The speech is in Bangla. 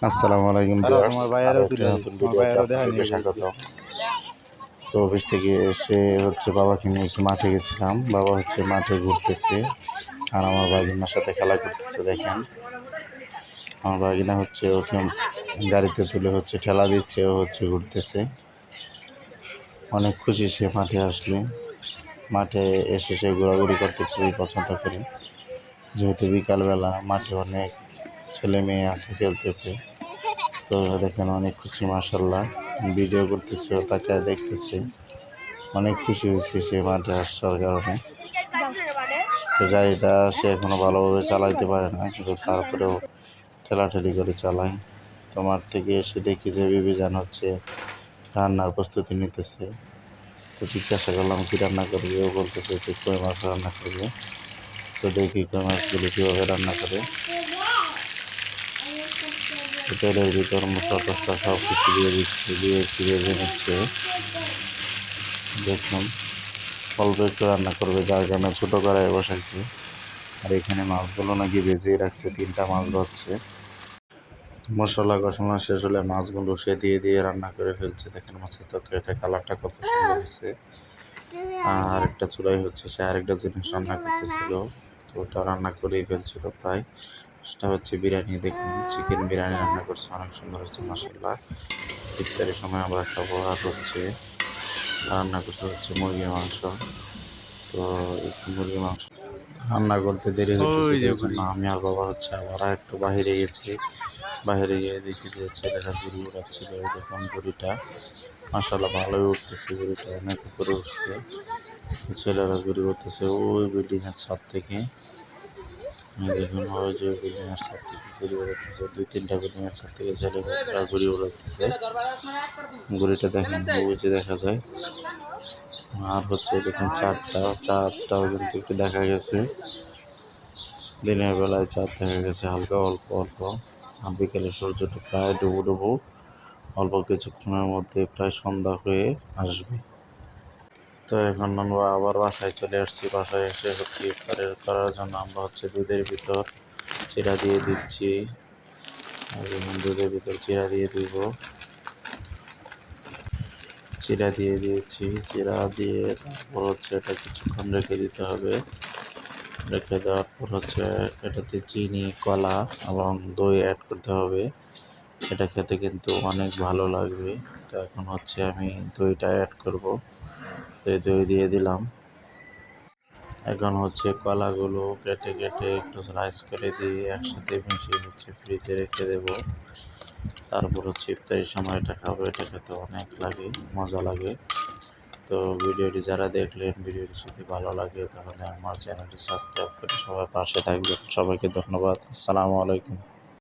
আসসালামু আলাইকুম ভিউয়ার্স, তোমার আরো ভাইয়ারও একটি তুলে নতুন তোমার ভিডিওতে ভাইয়ারও দেখা আপনাদেরকে নিয়ে স্বাগত। তো অফিস থেকে এসে বাবাকে নিয়ে একটু মাঠে গেছিলাম। বাবা মাঠে ঘুরতেছে আর আমার ভাগিনার সাথে খেলা করতেছে। দেখেন, আমার ভাগিনা ওকে গাড়িতে তুলে ঠেলা দিচ্ছে, ও ঘুরতেছে। অনেক খুশি সে মাঠে আসলে। মাঠে এসে সে ঘোরাঘুরি করতে খুবই পছন্দ করে, যেহেতু বিকালবেলা মাঠে অনেক ছেলে মেয়ে আছে, খেলতেছে। তো দেখেন অনেক খুশি, মাশাআল্লাহ। ভিডিও করতেছে, ও তাকে দেখতেছে। অনেক খুশি হয়েছে সে মাঠে আসার কারণে। তো গাড়িটা সে এখনো ভালোভাবে চালাইতে পারে না, কিন্তু তারপরেও ঠেলাঠেলি করে চালায়। তো মাঠ থেকে এসে দেখি যে বিবিজান রান্নার প্রস্তুতি নিতেছে। তো জিজ্ঞাসা করলাম কি রান্না করবে, ও বলতেছে যে কই মাছ রান্না করবে। তো দেখি কই মাছগুলো কীভাবে রান্না করে। তেলের ভিতর মশলা টসলা সব কিছু দিয়ে দিচ্ছে, দিয়ে একটু ভেজে নিচ্ছে। দেখুন, অল্প একটু রান্না করবে, যার কারণে ছোটো কড়াইয়ে বসাইছে। আর এখানে মাছগুলো নাকি ভেজেই রাখছে, 3টা মাছ ভাজছে। মশলা কষানো শেষ হলে মাছগুলো সে দিয়ে দিয়ে রান্না করে ফেলছে। দেখেন মাছের তরকারিটা কালারটা কত সুন্দর হয়েছে। আর একটা চুলাই সে আরেকটা জিনিস রান্না করতেছিল, তো ওটা রান্না করেই ফেলছিল প্রায়। সেটা বিরিয়ানি। দেখুন, চিকেন বিরিয়ানি রান্না করছে, অনেক সুন্দর হচ্ছে মাশাআল্লাহ। ইফতারের সময় আমরা খাবো। আর রান্না করছে মুরগির মাংস। তো একটু মুরগির মাংস রান্না করতে দেরি হইতেছিল, এই জন্য আমি আর বাবা আবার একটু বাহিরে গেছি। বাহিরে গিয়ে দেখি যে ছেলেরা ঘুড়ি উড়াচ্ছিল। এই দেখুন ঘুড়িটা, মাশাআল্লাহ ভালোই উঠতেছে, ঘুড়িটা অনেক উপরে উঠছে। ছেলেরা ঘুড়ি উড়তেছে ওই বিল্ডিংয়ের ছাদ থেকে। দেখুন, ওই যে বিল্ডিংয়ের ছাদ থেকে ঘুড়ি উড়াতেছে, 2-3টা বিল্ডিংয়ের ছাদ থেকে ছেলেরা ঘুড়ি উড়াতেছে। ঘুড়িটা দেখেন, ওই যে দেখা যায়। আর দেখুন চাঁদটাও কিন্তু একটু দেখা গেছে। দিনের বেলায় চাঁদ দেখা গেছে হালকা, অল্প অল্প। আর বিকেলে সূর্যটা প্রায় ডুবো ডুবো, অল্প কিছুক্ষণের মধ্যে প্রায় সন্ধ্যা হয়ে আসবে। তো এখন আমরা আবার বাসায় চলে আসছি। বাসায় এসে ইফতারের করার জন্য আমরা দুধের ভিতর চিরা দিয়ে দিচ্ছি। দুধের ভিতর চিরা দিয়ে দিব, চিরা দিয়ে দিয়েছি। চিরা দিয়ে তারপর এটা কিছুক্ষণ রেখে দিতে হবে। রেখে দেওয়ার পর এটাতে চিনি, কলা এবং দই অ্যাড করতে হবে। এটা খেতে কিন্তু অনেক ভালো লাগবে। তো এখন আমি দইটা অ্যাড করব। তো এই দই দিয়ে দিলাম। এখন কলাগুলো কেটে কেটে একটু স্লাইস করে দিয়ে একসাথে মিশিয়ে ফ্রিজে রেখে দেব। তারপর ইফতারির সময় এটা খাবো। এটা খেতে অনেক মজা লাগে। তো ভিডিওটি যারা দেখলেন, ভিডিওটি যদি ভালো লাগে তাহলে আমার চ্যানেলটি সাবস্ক্রাইব করে সবাই পাশে থাকবেন। সবাইকে ধন্যবাদ। আসসালামু আলাইকুম।